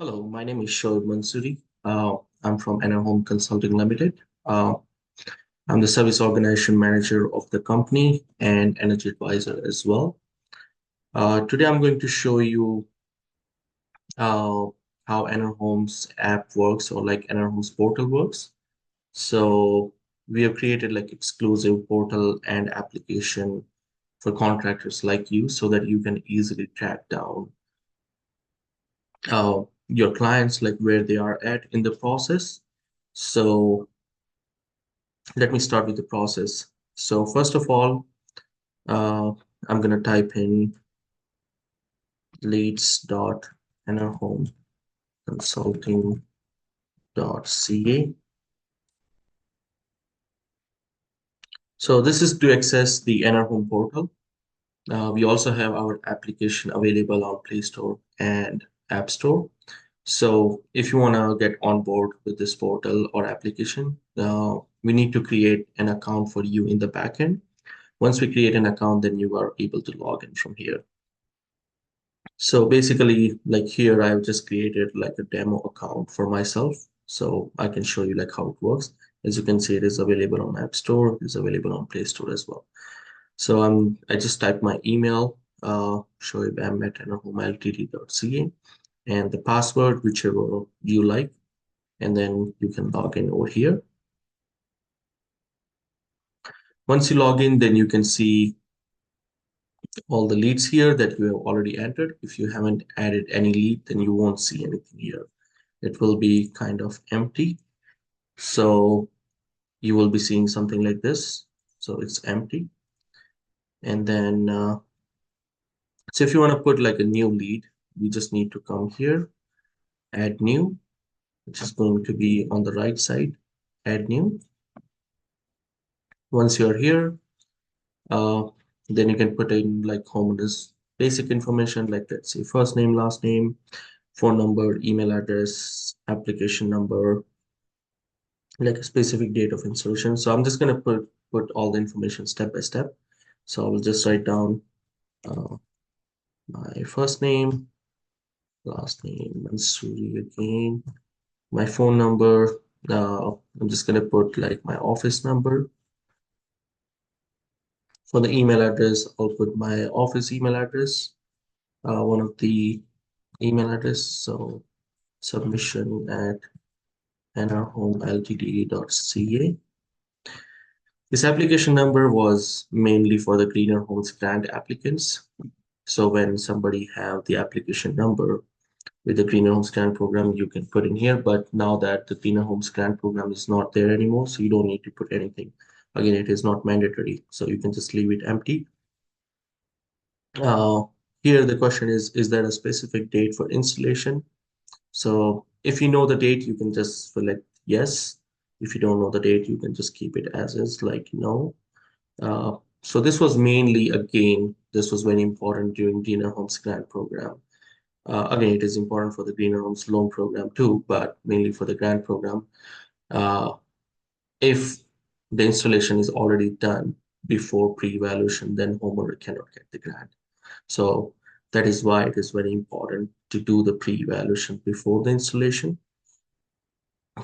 Hello, my name is Shoaib Mansouri. I'm from EnerHome Consulting Limited. Uh, I'm the service organization manager of the company and energy advisor as well. Today, I'm going to show you uh, how EnerHome's app works or like EnerHome's portal works. So we have created like exclusive portal and application for contractors like you so that you can easily track down your clients, like where they are at in the process. So let me start with the process. So first of all, uh, I'm going to type in leads.enerhomeconsulting.ca. So this is to access the EnerHome portal. We also have our application available on Play Store and App Store. So if you want to get on board with this portal or application, we need to create an account for you in the backend. Once we create an account, then you are able to log in from here. So basically, like here, I've just created like a demo account for myself. So I can show you like how it works. As you can see, it is available on App Store, it's available on Play Store as well. So I just type my email, shoaibm@enerhomeltd.ca, and the password, whichever you like, and then you can log in over here. Once you log in, then you can see all the leads here that you have already entered. If you haven't added any lead, then you won't see anything here. It will be kind of empty. So you will be seeing something like this. So it's empty. And then, so if you want to put like a new lead, we just need to come here, add new, which is going to be on the right side, add new. Once you're here, uh, then you can put in like homeowner's basic information, like let's say first name, last name, phone number, email address, application number, like a specific date of installation. So I'm just going to put all the information step by step. So I will just write down uh, my first name, last name, Mansouri again, my phone number. I'm just going to put like my office number. For the email address, I'll put my office email address, one of the email address. So submission at enerhomeltd.ca. This application number was mainly for the Greener Homes grant applicants. So when somebody have the application number with the Greener Homes grant program, you can put in here. But now that the Greener Homes grant program is not there anymore, so you don't need to put anything. Again, it is not mandatory, so you can just leave it empty. Uh, Here the question is there a specific date for installation? So if you know the date, you can just select yes. If you don't know the date, you can just keep it as is, like no. So this was mainly, again, this was very important during Greener Homes grant program. Again, it is important for the Greener Homes loan program too, but mainly for the grant program. Uh, if the installation is already done before pre-evaluation, then homeowner cannot get the grant. So that is why it is very important to do the pre-evaluation before the installation.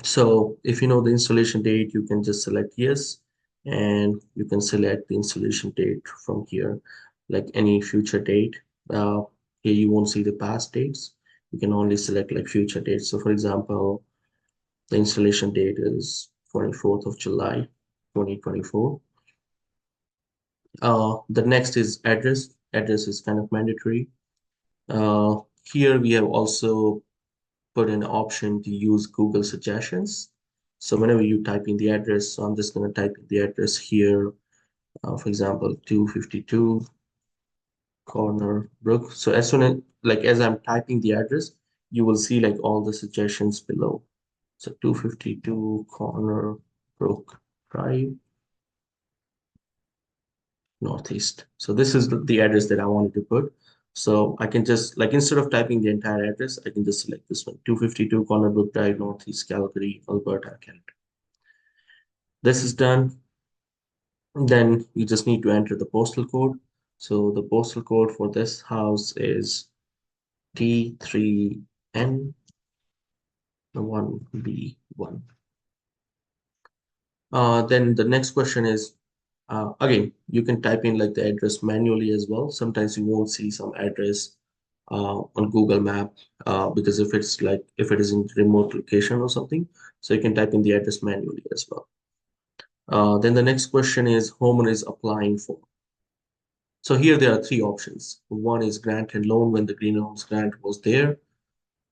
So if you know the installation date, you can just select yes, and you can select the installation date from here, like any future date. Here you won't see the past dates. You can only select like future dates. So for example, the installation date is 24th of July, 2024. The next is address. Address is kind of mandatory. Uh, Here we have also put an option to use Google suggestions. So whenever you type in the address, so I'm just going to type in the address here, for example, 252 Corner Brook. So as soon as I'm typing the address, you will see like all the suggestions below. So 252 Corner Brook Drive, Northeast. So this is the address that I wanted to put. So I can just like instead of typing the entire address, I can just select this one, 252 Corner Brook Drive, Northeast, Calgary, Alberta, Canada. This is done. Then you just need to enter the postal code. So the postal code for this house is T3N. 1B1. Then the next question is, again, you can type in like the address manually as well. Sometimes you won't see some address on Google Map because if it is in remote location or something, so you can type in the address manually as well. Then the next question is homeowner is applying for. So here there are three options. One is grant and loan when the Green Homes grant was there.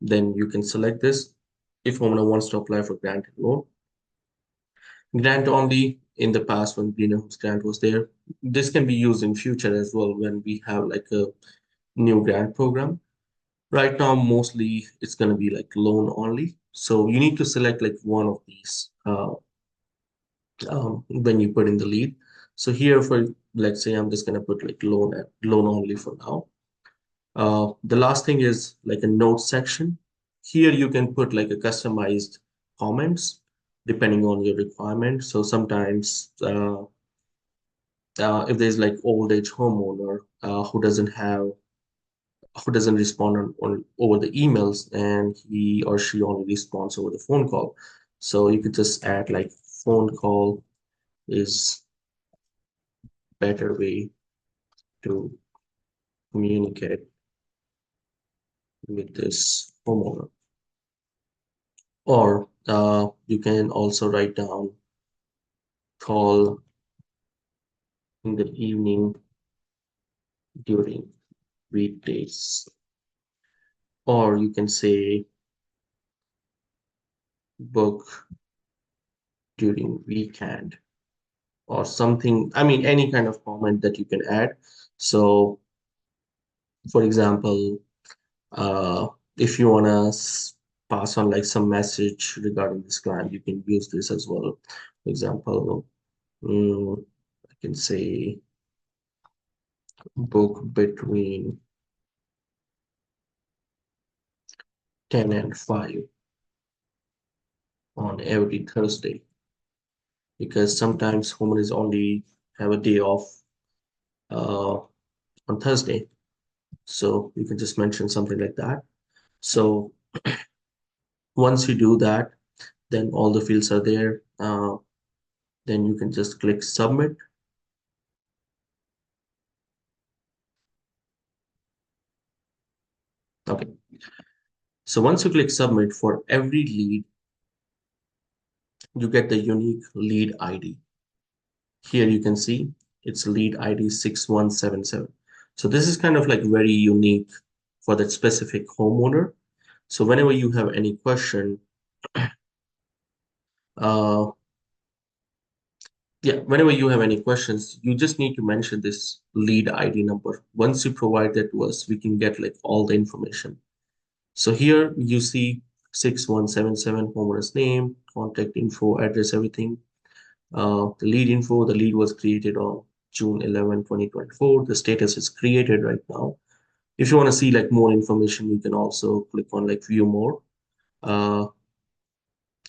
Then you can select this. If homeowner wants to apply for grant and loan, grant only in the past when Green Homes grant was there. This can be used in future as well when we have like a new grant program. Right now, mostly it's going to be like loan only. So you need to select like one of these when you put in the lead. So here for, let's say I'm just going to put like loan only for now. The last thing is like a note section. Here you can put like a customized comments depending on your requirement. So sometimes if there's like old age homeowner who doesn't respond on over the emails and he or she only responds over the phone call. So you could just add like phone call is better way to communicate with this homeowner. Or you can also write down call in the evening during weekdays. Or you can say book during weekend or something. I mean, any kind of comment that you can add. So, for example, if you want to pass on like some message regarding this client, you can use this as well. For example, I can say book between 10 and 5 on every Thursday because sometimes homeowners only have a day off uh, on Thursday. So you can just mention something like that. So once you do that, then all the fields are there. Then you can just click submit. Okay. So once you click submit for every lead, you get the unique lead ID. Here you can see it's lead ID 6177. So this is kind of like very unique for that specific homeowner. So whenever you have any question, uh, yeah, whenever you have any questions, you just need to mention this lead ID number. Once you provide that to us, we can get like all the information. So here you see 6177 homeowner's name, contact info, address, everything. The lead info, the lead was created on June 11, 2024. The status is created right now. If you want to see like more information, you can also click on like view more. Uh,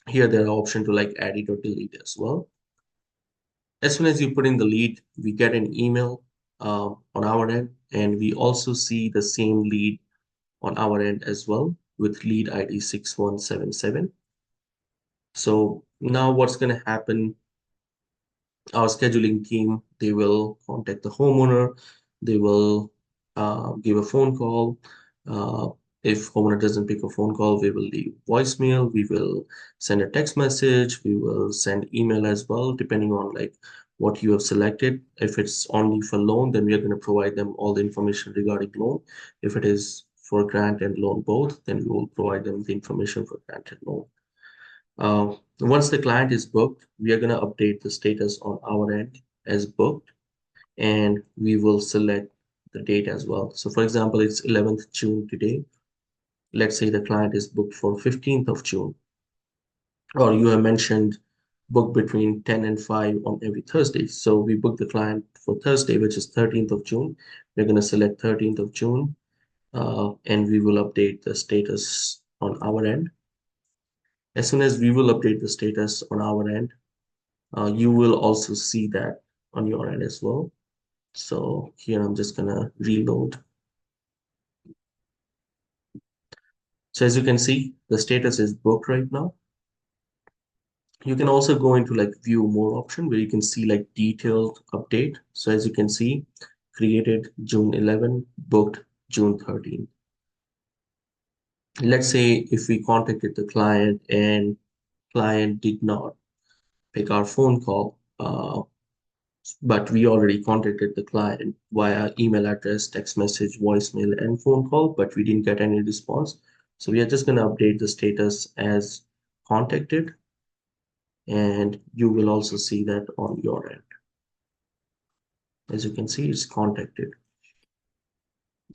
Here there are option to like add it or delete as well. As soon as you put in the lead, we get an email on our end, and we also see the same lead on our end as well with lead ID 6177. So now what's going to happen, our scheduling team, they will contact the homeowner, they will give a phone call. Uh, if homeowner doesn't pick a phone call, we will leave voicemail, we will send a text message, we will send email as well, depending on like what you have selected. If it's only for loan, then we are going to provide them all the information regarding loan. If it is for grant and loan both, then we will provide them the information for grant and loan. Once the client is booked, we are going to update the status on our end as booked, and we will select the date as well. So for example, it's 11th June today. Let's say the client is booked for 15th of June, or you have mentioned book between 10 and 5 on every Thursday. So we book the client for Thursday, which is 13th of June. We're going to select 13th of June, and we will update the status on our end. As soon as we will update the status on our end, you will also see that on your end as well. So here I'm just gonna reload. So as you can see, the status is booked right now. You can also go into like view more option where you can see like detailed update. So as you can see, created June 11, booked June 13. Let's say if we contacted the client and client did not pick our phone call, but we already contacted the client via email address, text message, voicemail, and phone call, but we didn't get any response. So we are just going to update the status as contacted, and you will also see that on your end. As you can see, it's contacted.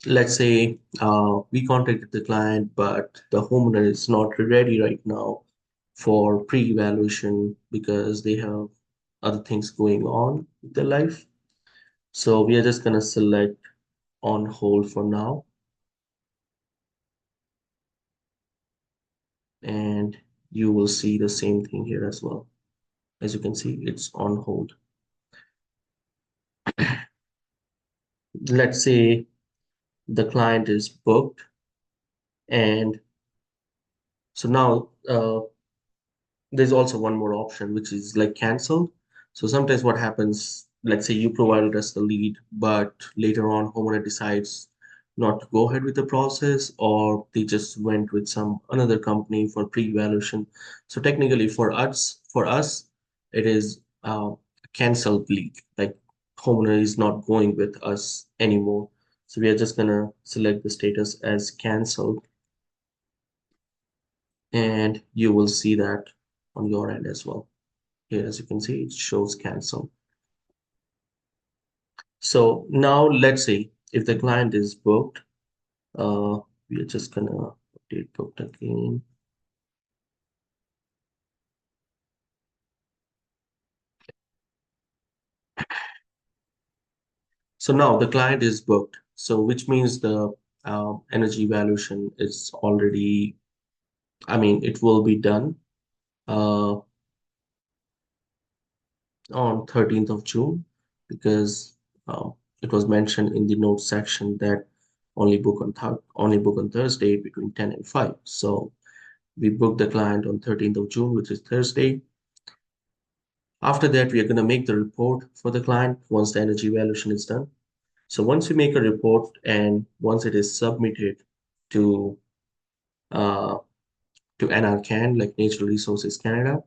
Let's say we contacted the client, but the homeowner is not ready right now for pre-evaluation because they have other things going on with their life. So we are just going to select on hold for now, and you will see the same thing here as well. As you can see, it's on hold. Let's say the client is booked, and so now there's also one more option, which is like cancel. So sometimes what happens, let's say you provided us the lead, but later on homeowner decides not to go ahead with the process, or they just went with some another company for pre-evaluation. So technically for us, it is a canceled lead. Like homeowner is not going with us anymore. So we are just gonna select the status as canceled, and you will see that on your end as well. Here, as you can see, it shows cancel. So now let's say if the client is booked, uh, we are just gonna update booked again. So now the client is booked. So which means the energy evaluation is already, I mean, it will be done uh, on 13th of June because it was mentioned in the notes section that only book on Thursday between 10 and 5. So we booked the client on 13th of June, which is Thursday. After that, we are going to make the report for the client once the energy evaluation is done. So once we make a report and once it is submitted to uh, to NRCan, like Natural Resources Canada,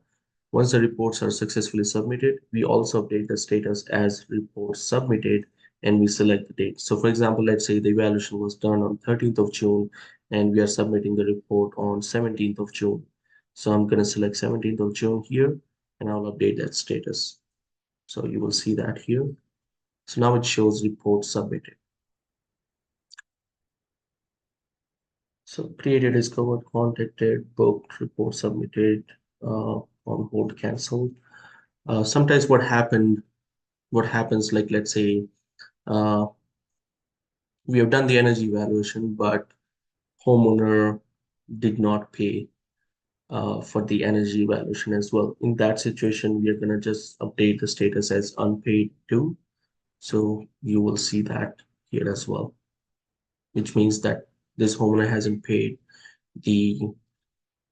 once the reports are successfully submitted, we also update the status as report submitted and we select the date. So for example, let's say the evaluation was done on 13th of June and we are submitting the report on 17th of June. So I'm going to select 17th of June here and I'll update that status. So you will see that here. So now it shows report submitted. So created, discovered, contacted, booked, report submitted, on hold, canceled. Sometimes what happens, like let's say uh, we have done the energy evaluation, but homeowner did not pay for the energy evaluation as well. In that situation, we are gonna just update the status as unpaid too. So you will see that here as well, which means that this homeowner the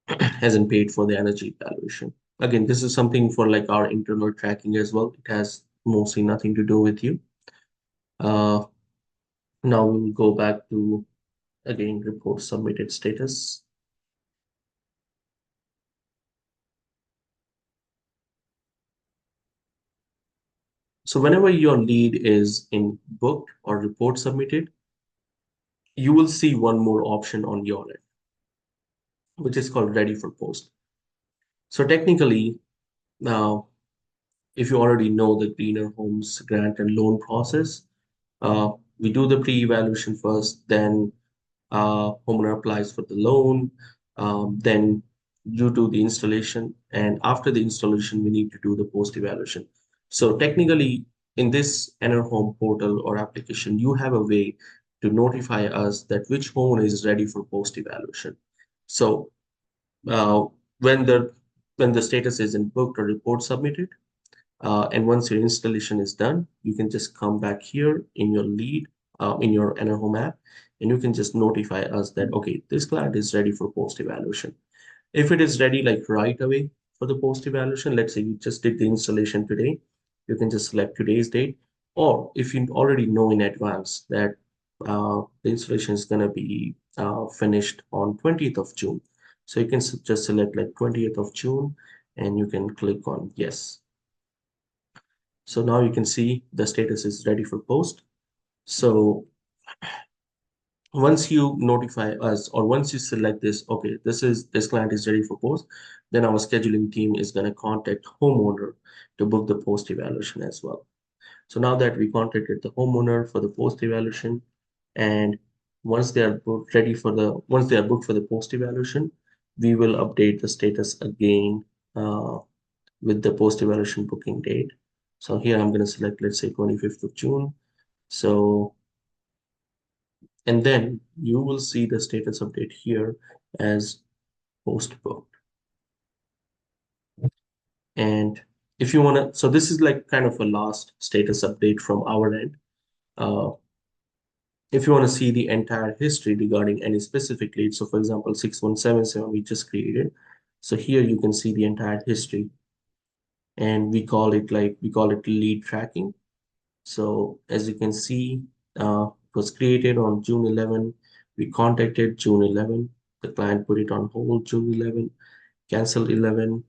hasn't paid for the energy evaluation. Again, this is something for like our internal tracking as well. It has mostly nothing to do with you. Uh, Now we will go back to again report submitted status. So whenever your lead is in booked or report submitted, you will see one more option on your end, which is called ready for post. So technically, now if you already know the Greener Homes grant and loan process, we do the pre-evaluation first, then homeowner applies for the loan, then you do the installation, and after the installation, we need to do the post-evaluation. So technically, in this EnerHome portal or application, you have a way to notify us that which homeowner is ready for post-evaluation. So uh, when the when the status is in booked or report submitted, and once your installation is done, you can just come back here in your lead. in your EnerHome app, and you can just notify us that, okay, this client is ready for post evaluation. If it is ready like right away for the post evaluation, let's say you just did the installation today, you can just select today's date. Or if you already know in advance that the installation is going to be finished on 20th of June, so you can just select like 20th of June and you can click on yes. So now you can see the status is ready for post. So once you notify us or once you select this, okay, this client is ready for post, then our scheduling team is going to contact homeowner to book the post evaluation as well. So now that we contacted the homeowner for the post evaluation, and once they are once they are booked for the post evaluation, we will update the status again with the post evaluation booking date. So here I'm going to select, let's say, 25th of June. So, and then you will see the status update here as post booked. And if you want to, so this is like kind of a last status update from our end. Uh, if you want to see the entire history regarding any specific lead, so for example, 6177 we just created. So here you can see the entire history, and we call it lead tracking. So as you can see, it was created on June 11. We contacted June 11. The client put it on hold June 11, canceled 11,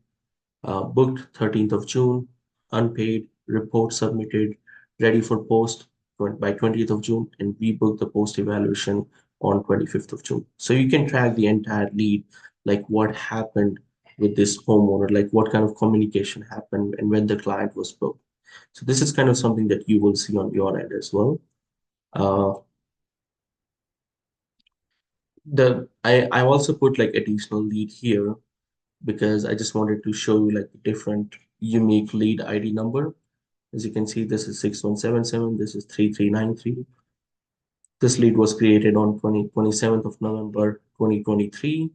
booked 13th of June, unpaid, report submitted, ready for post by 20th of June, and we booked the post evaluation on 25th of June. So you can track the entire lead, like what happened with this homeowner, like what kind of communication happened and when the client was booked. So this is kind of something that you will see on your end as well. Uh, I also put like additional lead here because I just wanted to show you like the different unique lead ID number. As you can see, this is 6177, this is 3393. This lead was created on 27th of November 2023.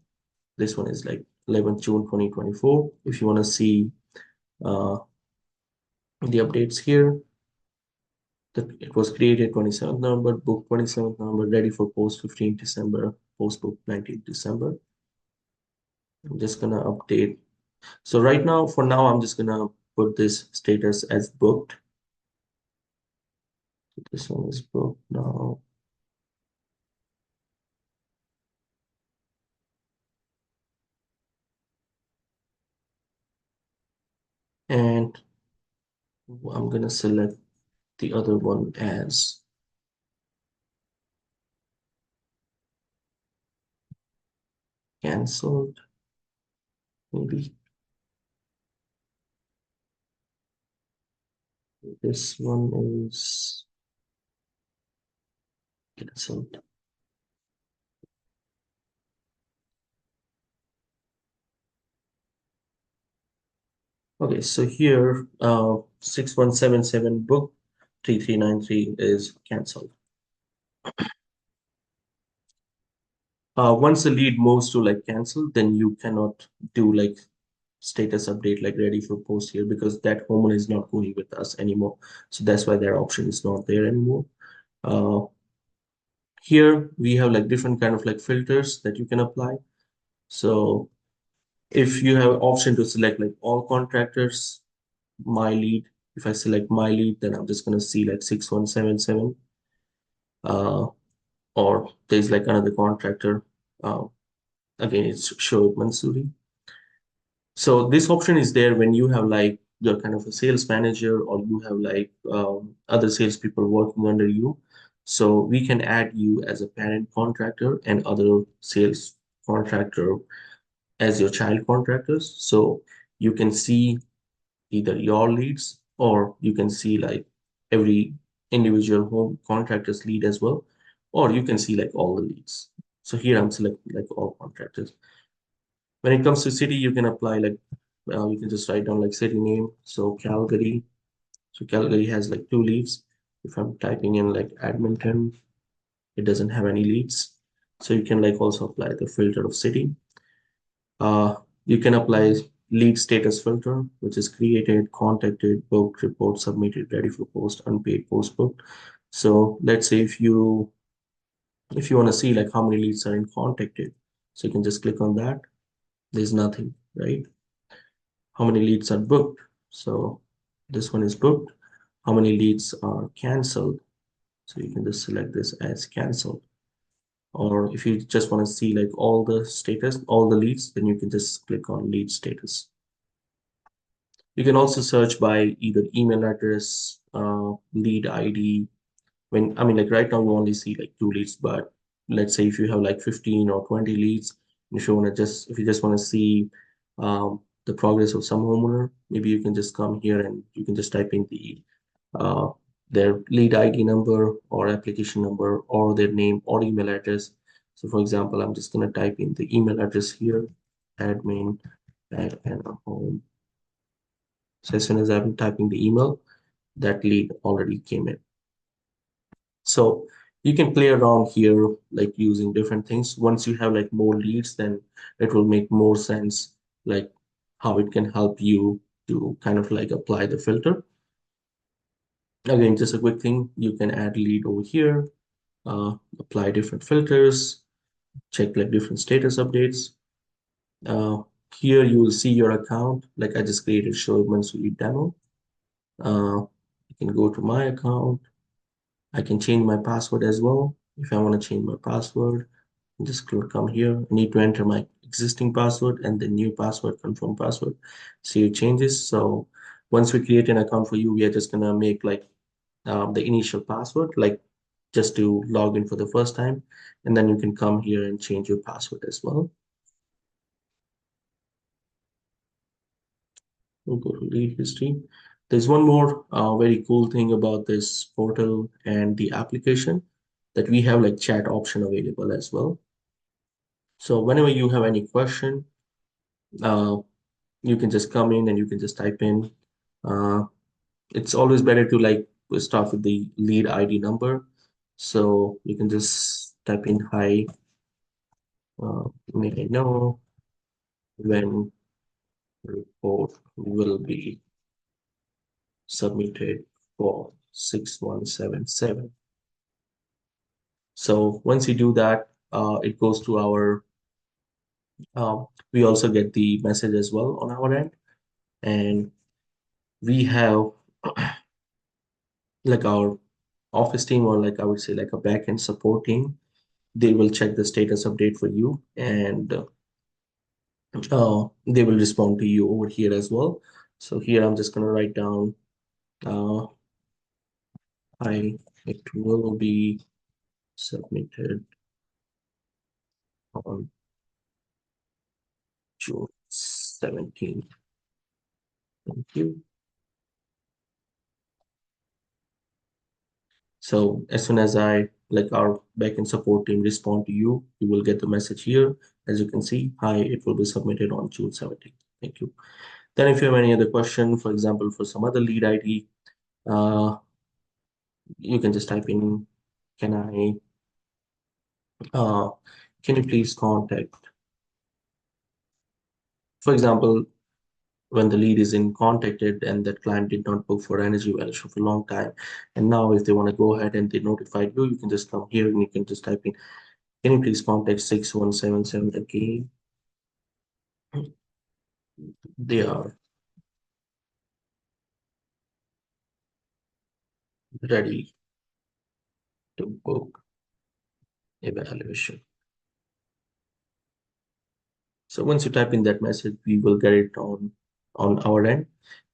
This one is like 11th June 2024. If you want to see uh, the updates here, it was created 27th November, booked 27th November, ready for post 15th December, post book 19th December. I'm just gonna update. So right now, for now, I'm just gonna put this status as booked. This one is booked now. And I'm gonna select the other one as canceled, maybe. This one is canceled. Okay, so here, 6177 book 3393 is canceled. Once the lead moves to like cancel, then you cannot do like status update like ready for post here because that homeowner is not going with us anymore. So that's why that option is not there anymore. Uh, Here we have like different kind of like filters that you can apply. So if you have option to select like all contractors, my lead, if I select my lead, then I'm just gonna see like 6177. Uh, or there's like another contractor. Uh, Again, it's Shoaib Mansouri. So this option is there when you have like you're kind of a sales manager or you have like other salespeople working under you. So we can add you as a parent contractor and other sales contractor as your child contractors. So you can see either your leads or you can see like every individual home contractor's lead as well, or you can see like all the leads. So here I'm selecting like all contractors. When it comes to city, you can apply like you can just write down like city name. So Calgary. So Calgary has like two leads. If I'm typing in like Edmonton, it doesn't have any leads. So you can like also apply the filter of city. You can apply lead status filter, which is created, contacted, booked, report, submitted, ready for post, unpaid, post booked. So let's say if you want to see like how many leads are in contacted, so you can just click on that. There's nothing, right? How many leads are booked? So this one is booked. How many leads are canceled? So you can just select this as canceled. Or if you just want to see like all the status, all the leads, then you can just click on lead status. You can also search by either email address, lead ID. When I mean, like right now we only see like two leads, but let's say if you have like 15 or 20 leads, if you want to just if you just want to see the progress of some homeowner, maybe you can just come here and you can just type in uh, their lead ID number or application number or their name or email address. So for example, I'm just going to type in the email address here, admin at EnerHome. So as soon as I'm typing the email, that lead already came in. So you can play around here, like using different things. Once you have like more leads, then it will make more sense, like how it can help you to kind of like apply the filter. Again, just a quick thing, you can add lead over here, apply different filters, check like different status updates. Uh, Here you will see your account. Like I just created show monthly demo. You can go to my account. I can change my password as well. If I want to change my password, just come here. I need to enter my existing password and the new password, confirm password. See it changes. So once we create an account for you, we are just gonna make like the initial password, like just to log in for the first time. And then you can come here and change your password as well. We'll go to lead history. There's one more very cool thing about this portal and the application that we have like chat option available as well. So whenever you have any question, uh, you can just come in and you can just type in. Uh, it's always better to like start with the lead ID number. So you can just type in hi, may I know when report will be submitted for 6177. So once you do that, it goes to our, we also get the message as well on our end. And we have like our office team, or like I would say like a backend support team. They will check the status update for you, and they will respond to you over here as well. So here I'm just going to write down, uh, I it will be submitted on June 17th. Thank you. So as soon as I like our backend support team respond to you, you will get the message here. As you can see, hi, it will be submitted on June 17th. Thank you. Then if you have any other question, for example, for some other lead ID, uh, you can just type in, can I, uh, can you please contact, for example, when the lead is in contacted and that client did not book for energy evaluation for a long time. And now if they want to go ahead and they notified you, you can just come here and you can just type in, can you please contact 6177 again? They are ready to book evaluation. So once you type in that message, we will get it on our end.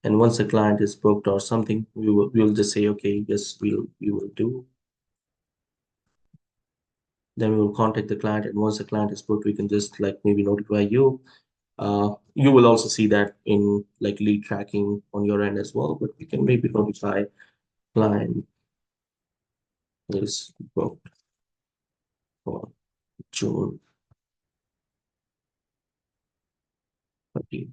And once the client is booked or something, we will just say, okay, yes, we will do. Then we will contact the client, and once the client is booked, we can just like maybe notify you. You will also see that in like lead tracking on your end as well, but we can maybe notify client is booked for June 13th.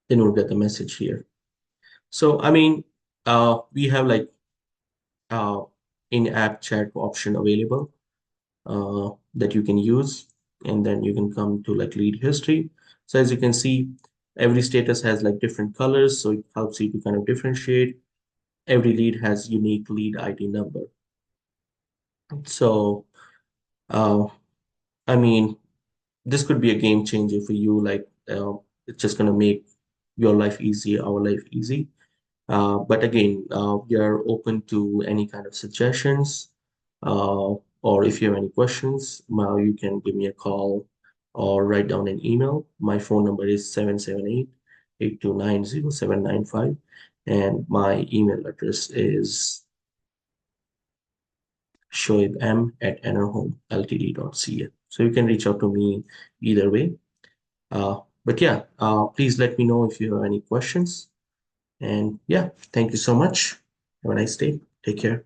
Then we'll get the message here. So I mean, we have like uh, in-app chat option available that you can use, and then you can come to like lead history. So as you can see, Every status has like different colors, so it helps you to kind of differentiate. Every lead has unique lead ID number. So, uh, I mean, this could be a game changer for you. Like, it's just gonna make your life easy, our life easy. But again, we are open to any kind of suggestions, or if you have any questions, you can give me a call or write down an email. My phone number is 778-829-0795, and my email address is shoaibm@enerhomeltd.ca. So you can reach out to me either way. But yeah, please let me know if you have any questions. And yeah, thank you so much. Have a nice day. Take care.